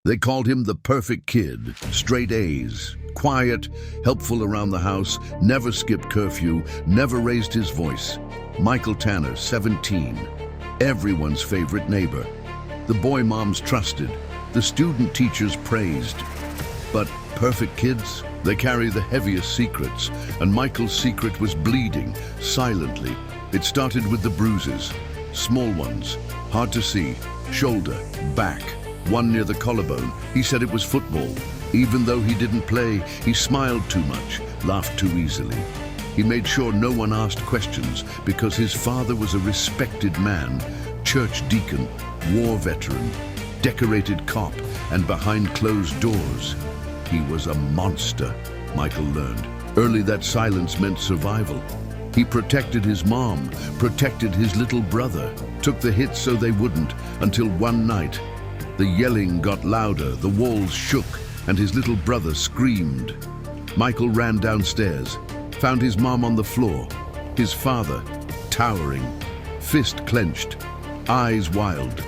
They called him the perfect kid, straight A's, quiet, helpful around the house, never skipped curfew, never raised his voice. Michael Tanner, 17, everyone's favorite neighbor. The boy moms trusted, the student teachers praised. But perfect kids, they carry the heaviest secrets, and Michael's secret was bleeding, silently. It started with the bruises, small ones, hard to see, shoulder, back, one near the collarbone. He said it was football. Even though he didn't play, he smiled too much, laughed too easily. He made sure no one asked questions because his father was a respected man, church deacon, war veteran, decorated cop, and behind closed doors, he was a monster, Michael learned. Early, that silence meant survival. He protected his mom, protected his little brother, took the hits so they wouldn't, until one night, the yelling got louder, the walls shook, and his little brother screamed. Michael ran downstairs, found his mom on the floor, his father towering, fist clenched, eyes wild.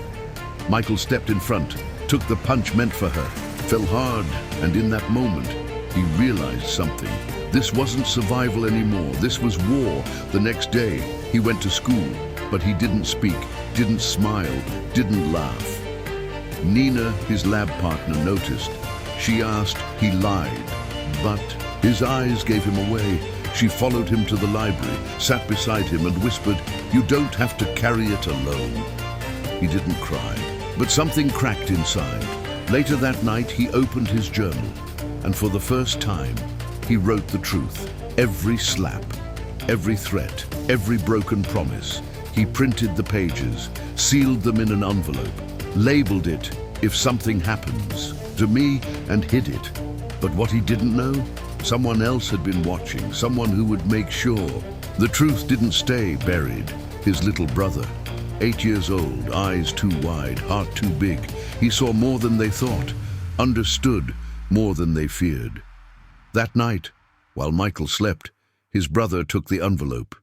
Michael stepped in front, took the punch meant for her, fell hard, and in that moment, he realized something. This wasn't survival anymore, this was war. The next day, he went to school, but he didn't speak, didn't smile, didn't laugh. Nina, his lab partner, noticed. She asked, he lied, but his eyes gave him away. She followed him to the library, sat beside him and whispered, "You don't have to carry it alone." He didn't cry, but something cracked inside. Later that night, he opened his journal, and for the first time, he wrote the truth. Every slap, every threat, every broken promise. He printed the pages, sealed them in an envelope, labeled it, "If something happens to me," and hid it. But what he didn't know? Someone else had been watching, someone who would make sure. The truth didn't stay buried. His little brother, 8 years old, eyes too wide, heart too big. He saw more than they thought, understood more than they feared. That night, while Michael slept, his brother took the envelope,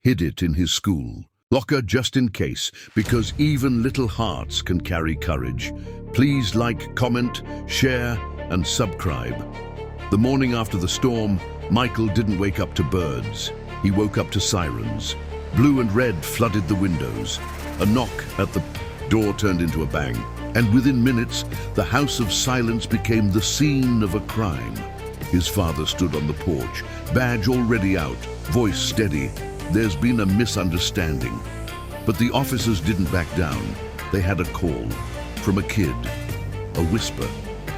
hid it in his school locker just in case, because even little hearts can carry courage. Please like, comment, share, and subscribe. The morning after the storm, Michael didn't wake up to birds. He woke up to sirens. Blue and red flooded the windows. A knock at the door turned into a bang. And within minutes, the house of silence became the scene of a crime. His father stood on the porch, badge already out, voice steady. "There's been a misunderstanding." But the officers didn't back down. They had a call from a kid, a whisper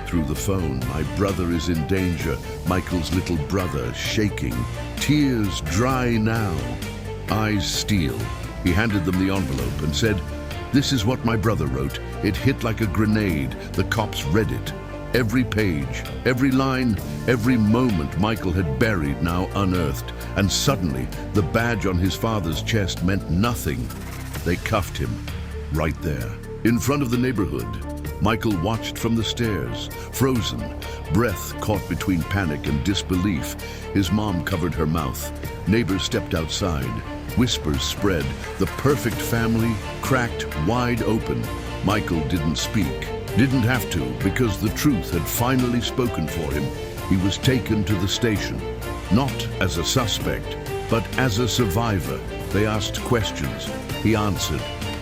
through the phone. "My brother is in danger." Michael's little brother shaking, tears dry now, eyes steel. He handed them the envelope and said, "This is what my brother wrote. It hit like a grenade. The cops read it. Every page, every line, every moment Michael had buried now unearthed. And suddenly, the badge on his father's chest meant nothing. They cuffed him right there, in front of the neighborhood. Michael watched from the stairs, frozen, breath caught between panic and disbelief. His mom covered her mouth. Neighbors stepped outside. Whispers spread. The perfect family cracked wide open. Michael didn't speak. Didn't have to, because the truth had finally spoken for him. He was taken to the station, not as a suspect, but as a survivor. They asked questions. He answered,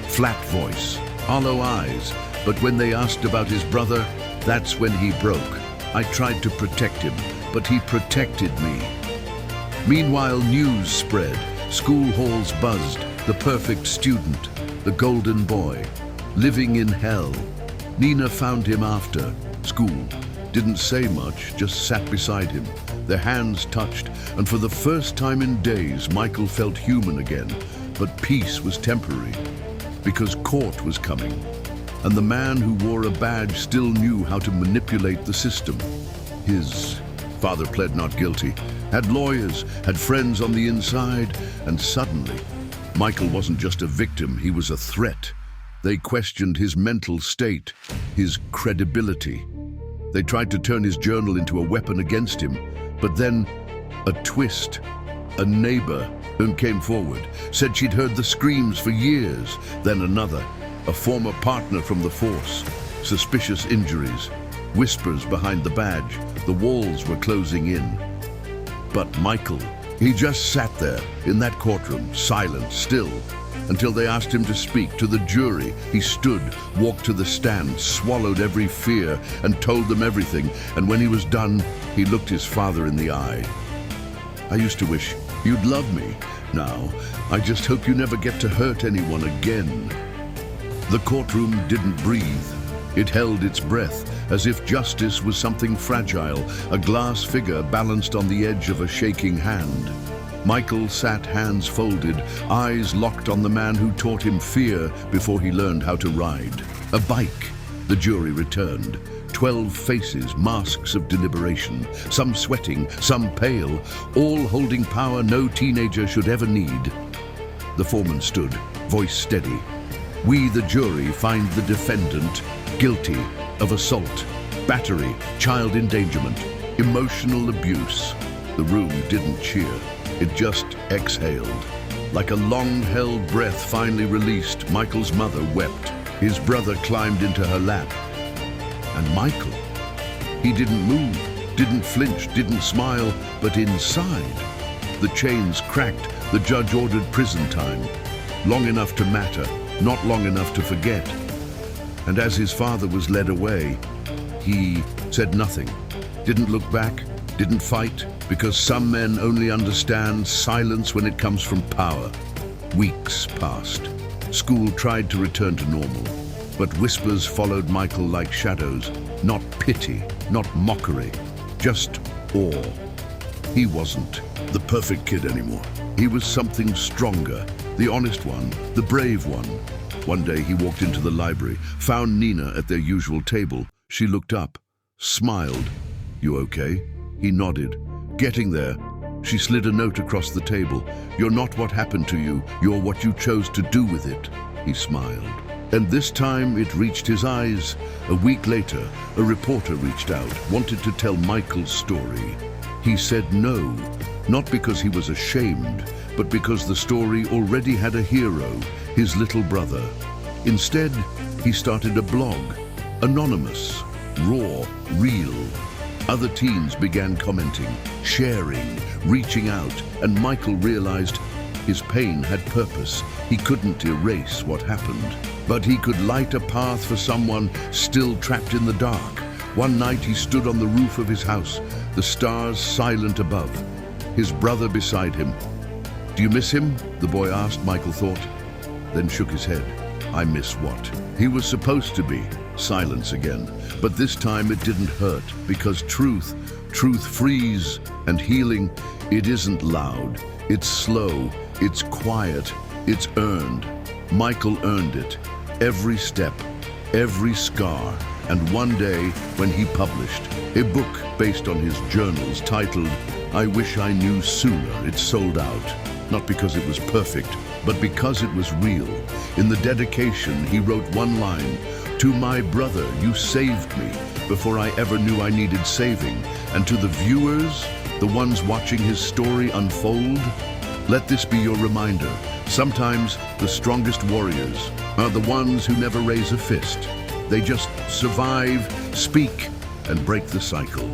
flat voice, hollow eyes. But when they asked about his brother, that's when he broke. I tried to protect him, but he protected me. Meanwhile, news spread. School halls buzzed. The perfect student, the golden boy, living in hell. Nina found him after school. Didn't say much, just sat beside him. Their hands touched, and for the first time in days, Michael felt human again. But peace was temporary, because court was coming. And the man who wore a badge still knew how to manipulate the system. His father pled not guilty, had lawyers, had friends on the inside, and suddenly, Michael wasn't just a victim, he was a threat. They questioned his mental state, his credibility. They tried to turn his journal into a weapon against him, but then a twist. A neighbor who came forward, said she'd heard the screams for years, then another, a former partner from the force. suspicious injuries, whispers behind the badge. The walls were closing in. But Michael, he just sat there in that courtroom, silent, still, until they asked him to speak to the jury. He stood, walked to the stand, swallowed every fear, and told them everything. And when he was done, he looked his father in the eye. "I used to wish you'd love me. Now, I just hope you never get to hurt anyone again." The courtroom didn't breathe. It held its breath, as if justice was something fragile, a glass figure balanced on the edge of a shaking hand. Michael sat, hands folded, eyes locked on the man who taught him fear before he learned how to ride. A bike, the jury returned. 12 faces, masks of deliberation, some sweating, some pale, all holding power no teenager should ever need. The foreman stood, voice steady. "We, the jury, find the defendant guilty of assault, battery, child endangerment, emotional abuse." The room didn't cheer. It just exhaled. Like a long-held breath finally released, Michael's mother wept. His brother climbed into her lap. And Michael, he didn't move, didn't flinch, didn't smile, but inside, the chains cracked. The judge ordered prison time, long enough to matter, not long enough to forget. And as his father was led away, he said nothing, didn't look back, didn't fight, because some men only understand silence when it comes from power. Weeks passed. School tried to return to normal, but whispers followed Michael like shadows. Not pity, not mockery, just awe. He wasn't the perfect kid anymore. He was something stronger, the honest one, the brave one. One day he walked into the library, found Nina at their usual table. She looked up, smiled. "You okay?" He nodded. Getting there, she slid a note across the table. "You're not what happened to you, you're what you chose to do with it." He smiled. And this time it reached his eyes. A week later, a reporter reached out, wanted to tell Michael's story. He said no, not because he was ashamed, but because the story already had a hero, his little brother. Instead, he started a blog, anonymous, raw, real. Other teens began commenting, sharing, reaching out, and Michael realized his pain had purpose. He couldn't erase what happened, but he could light a path for someone still trapped in the dark. One night he stood on the roof of his house, the stars silent above, his brother beside him. "Do you miss him?" the boy asked, Michael thought, then shook his head. "I miss what?" He was supposed to be. Silence again. But this time it didn't hurt, because truth frees, and healing, it isn't loud. It's slow, it's quiet, it's earned. Michael earned it. Every step, every scar. And one day, when he published a book based on his journals titled, "I Wish I Knew Sooner," it sold out. Not because it was perfect, but because it was real. In the dedication, he wrote one line, "To my brother, you saved me before I ever knew I needed saving." And to the viewers, the ones watching his story unfold, let this be your reminder. Sometimes the strongest warriors are the ones who never raise a fist. They just survive, speak, and break the cycle.